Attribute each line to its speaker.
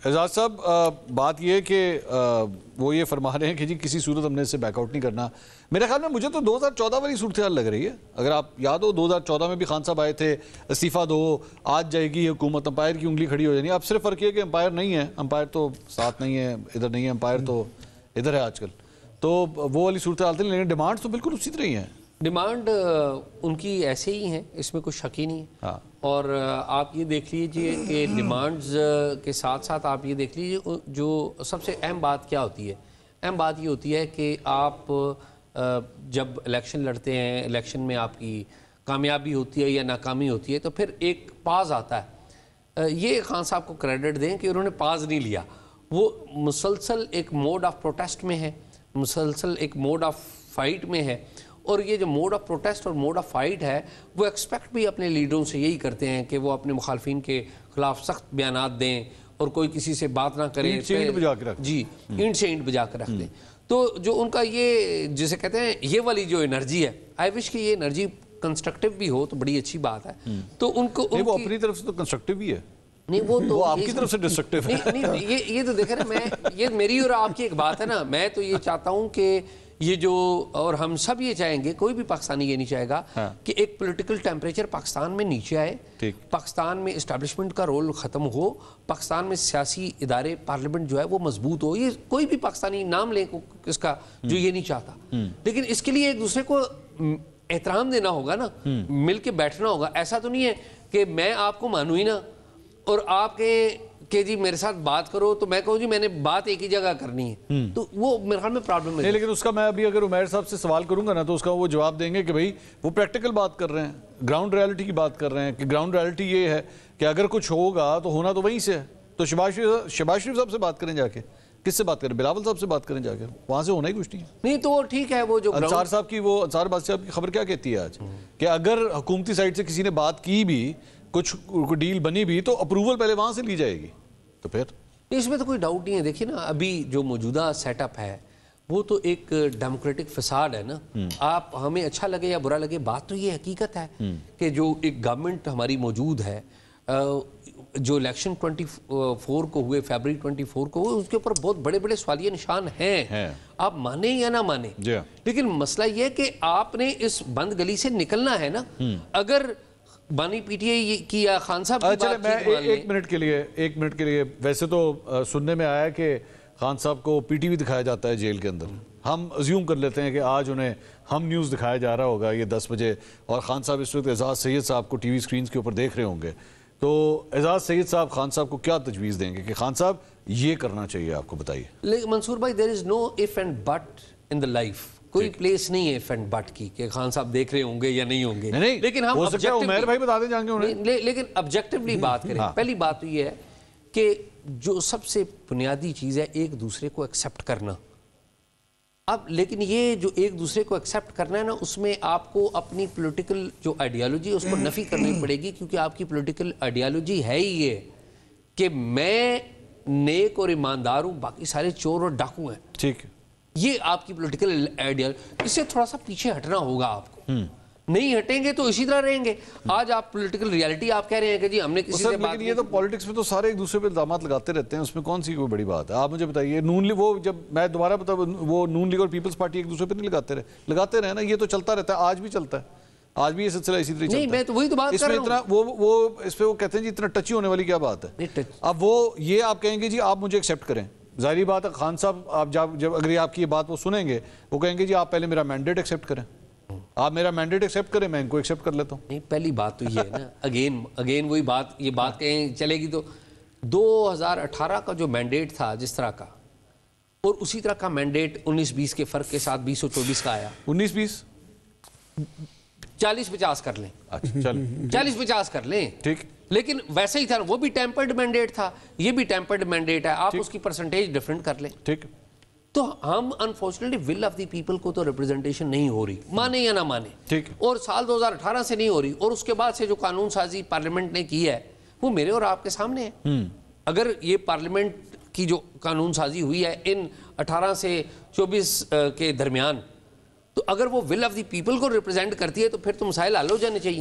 Speaker 1: اعجاز صاحب بات یہ ہے کہ وہ یہ فرما رہے ہیں کہ جی کسی صورت ہم نے اس سے بیک آؤٹ نہیں کرنا. میرے خیال میں مجھے تو 2014 والی صورتحال لگ رہی ہے. اگر آپ یاد ہو 2014 میں بھی خان صاحب آئے تھے, استعفیٰ دو, آج جائے گی حکومت, امپائر کی انگلی کھڑی ہو جانی. اب صرف فرق یہ ہے کہ امپائر نہیں ہے, امپائر تو ساتھ نہیں ہے, ادھر نہیں ہے, امپائر تو ادھر ہے آج کل. تو وہ والی صورتحال تھی, لیکن ڈیمانڈ تو بالکل اسی طرح ہی ہیں.
Speaker 2: ڈیمانڈ ان کی ایسے ہی ہیں, اس میں کوئی شک ہی نہیں ہے. اور آپ یہ دیکھ لیجئے کہ ڈیمانڈز کے ساتھ ساتھ آپ یہ دیکھ لیجئے جو سب سے اہم بات کیا ہوتی ہے. اہم بات یہ ہوتی ہے کہ آپ جب الیکشن لڑتے ہیں, الیکشن میں آپ کی کامیابی ہوتی ہے یا ناکامی ہوتی ہے, تو پھر ایک پاز آتا ہے. یہ خان صاحب کو کریڈٹ دیں کہ انہوں نے پاز نہیں لیا. وہ مسلسل ایک موڈ آف پروٹیسٹ میں ہے, مسلسل ایک موڈ آف فائٹ میں ہے. اور یہ جو موڈ آف پروٹیسٹ اور موڈ آف فائٹ ہے, وہ ایکسپیکٹ بھی اپنے لیڈروں سے یہی کرتے ہیں کہ وہ اپنے مخالفین کے خلاف سخت بیانات دیں اور کوئی کسی سے بات نہ کرے,
Speaker 1: اینٹ سے اینٹ بجا کے رکھ دیں.
Speaker 2: جی, اینٹ سے اینٹ بجا کے رکھ دیں. تو جو ان کا یہ جسے کہتے ہیں یہ والی جو انرجی ہے, آئی وش کہ یہ انرجی کنسٹرکٹیو بھی ہو تو بڑی اچھی بات ہے. تو ان کو
Speaker 1: وہ اپنی طرف سے تو کنسٹرکٹیو ہی ہے,
Speaker 2: نہیں وہ
Speaker 1: آپ کی طرف سے ڈسٹرکٹیو ہے.
Speaker 2: یہ تو دیکھیں نا, میں یہ میری اور آپ کی ایک بات ہے نا. میں تو یہ چاہتا ہوں کہ یہ جو, اور ہم سب یہ چاہیں گے, کوئی بھی پاکستانی یہ نہیں چاہے گا کہ ایک پولیٹیکل ٹیمپریچر پاکستان میں نیچے آئے, پاکستان میں اسٹیبلشمنٹ کا رول ختم ہو, پاکستان میں سیاسی ادارے پارلیمنٹ جو ہے وہ مضبوط ہو. یہ کوئی بھی پاکستانی نام لے اس کا جو یہ نہیں چاہتا. لیکن اس کے لیے ایک دوسرے کو احترام دینا ہوگا نا, مل کے بیٹھنا ہوگا. ایسا تو نہیں ہے کہ میں آپ کو مانوں ہی نا اور آپ کہ جی میرے ساتھ بات کرو تو میں کہوں جی میں نے بات ایک ہی جگہ کرنی ہے. تو وہ میرے خیال میں پرابلم ہے.
Speaker 1: لیکن اس کا میں ابھی اگر عمیر صاحب سے سوال کروں گا نا, تو اس کا وہ جواب دیں گے کہ بھئی وہ پریکٹیکل بات کر رہے ہیں, گراؤنڈ ریالٹی کی بات کر رہے ہیں, کہ گراؤنڈ ریالٹی یہ ہے کہ اگر کچھ ہوگا تو ہونا تو وہیں سے ہے. تو شہباز شریف صاحب سے بات کریں جا کے, کس سے بات کریں, بلاول صاحب سے بات کریں جا کے, وہاں سے ہونا ہی کچھ نہیں ہے.
Speaker 2: نہیں تو ٹھیک ہے. وہ جو
Speaker 1: انصار صاحب کی, وہ انصار بادشاہ صاحب کی خبر کیا کہتی ہے آج, کہ اگر حکومتی سائٹ سے کسی نے بات کی بھی, کچھ ڈیل بنی بھی, تو اپروول پہلے وہاں سے لی جائے گی. تو پھر
Speaker 2: اس میں تو کوئی ڈاؤٹ نہیں ہے. دیکھیے نا, ابھی جو موجودہ سیٹ اپ ہے وہ تو ایک ڈیموکریٹک فساد ہے نا. آپ ہمیں اچھا لگے یا برا لگے, بات تو یہ حقیقت ہے کہ جو ایک گورنمنٹ ہماری موجود ہے, جو الیکشن 24 کو ہوئے, فیبرری 24 کو ہوئے, اس کے اوپر بہت بڑے بڑے سوالیہ نشان ہیں, آپ مانیں یا نہ مانیں. لیکن مسئلہ یہ ہے کہ آپ نے اس بند گلی سے نکلنا ہے نا. اگر بانی پی ٹی آئی کی یا خان صاحب کی بات
Speaker 1: میں ایک منٹ کے لیے ویسے تو سننے میں آیا کہ خان صاحب کو پی ٹی وی دکھایا جاتا ہے جیل کے اندر. ہم ازیوم کر لیتے ہیں کہ آج انہیں ہم نیوز دکھایا جا رہا ہوگا یہ 10 بجے, اور خان صاحب اس وقت اعجاز سید صاحب کو ٹی وی سکرینز کے اوپر دیکھ رہے ہوں گے. تو اعجاز سید صاحب خان صاحب کو کیا تجویز دیں گے کہ خان صاحب یہ کرنا چاہیے, آپ کو بتائیے.
Speaker 2: لیکن منصور بھائی, there is no if and but in the life. کوئی پلیس نہیں ہے if and but کی کہ خان صاحب دیکھ رہے ہوں گے یا نہیں ہوں گے. لیکن ہم
Speaker 1: عمیر بھائی بتا دیں جائیں گے انہیں.
Speaker 2: لیکن آبجیکٹیولی بات کریں. پہلی بات تو یہ ہے کہ جو سب سے بنیادی چیز ہے ایک دوسرے کو ایکسیپٹ کرنا. اب لیکن یہ جو ایک دوسرے کو ایکسیپٹ کرنا ہے نا, اس میں آپ کو اپنی پولیٹیکل جو آئیڈیالوجی اس کو نفی کرنی پڑے گی, کیونکہ آپ کی پولیٹیکل آئیڈیالوجی ہے ہی یہ کہ میں نیک اور ایماندار ہوں, باقی سارے چور اور ڈاکو ہیں.
Speaker 1: ٹھیک ہے,
Speaker 2: یہ آپ کی پولیٹیکل آئیڈیالوجی. اس سے تھوڑا سا پیچھے ہٹنا ہوگا آپ کو. نہیں ہٹیں گے تو اسی طرح رہیں گے. آج آپ پولیٹیکل ریالٹی آپ کہہ رہے ہیں کہ جی ہم نے کسی سے بات.
Speaker 1: یہ تو پالیٹکس میں تو سارے ایک دوسرے پہ الزامات لگاتے رہتے ہیں, اس میں کون سی کوئی بڑی بات ہے. آپ مجھے بتائیے, نون لیگ, وہ جب میں دوبارہ بتاؤں, وہ نون لیگ اور پیپلز پارٹی ایک دوسرے پہ نہیں لگاتے رہے نا. یہ تو چلتا رہتا ہے, آج بھی چلتا ہے, آج بھی یہ سلسلہ اسی طرح چلتا ہے.
Speaker 2: نہیں, میں تو وہی تو بات کر رہا ہوں.
Speaker 1: وہ اس پہ وہ کہتے ہیں جی اتنا ٹچی ہونے والی کیا بات ہے. اب وہ یہ آپ کہیں گے جی آپ مجھے ایکسیپٹ کریں, ظاہری بات ہے خان صاحب آپ جب اگر آپ کی یہ بات وہ سنیں گے, وہ کہیں گے جی آپ پہلے میرا مینڈیٹ ایکسیپٹ کریں, آپ میرا مینڈیٹ ایکسیپٹ کریں, میں ان کو ایکسیپٹ کر لیتا ہوں.
Speaker 2: نہیں, پہلی بات تو یہ ہے نا, اگین وہی بات, یہ بات کہیں چلے گی تو 2018 کا جو مینڈیٹ تھا جس طرح کا, اور اسی طرح کا مینڈیٹ 19-20 کے فرق کے ساتھ 20 اور 24 کا آیا.
Speaker 1: 19-20
Speaker 2: 40-50 کر لیں, 40-50 کر لیں,
Speaker 1: ٹھیک.
Speaker 2: لیکن ویسے ہی تھا, وہ بھی ٹیمپرڈ مینڈیٹ تھا, یہ بھی ٹیمپرڈ مینڈیٹ ہے, آپ اس کی پرسنٹیج ڈیفرنٹ کر لیں.
Speaker 1: ٹھیک.
Speaker 2: تو ہم unfortunately will of the people کو تو ریپرزنٹیشن نہیں ہو رہی, مانے یا نہ مانے.
Speaker 1: ٹھیک.
Speaker 2: اور سال 2018 سے نہیں ہو رہی, اور اس کے بعد سے جو قانون سازی پارلیمنٹ نے کی ہے وہ میرے اور آپ کے سامنے ہے. اگر یہ پارلیمنٹ کی جو قانون سازی ہوئی ہے ان 18 سے 24 کے درمیان, تو اگر وہ ول آف دی پیپل کو ریپرزینٹ کرتی ہے تو پھر تو مسائل حل ہو جانے چاہیے.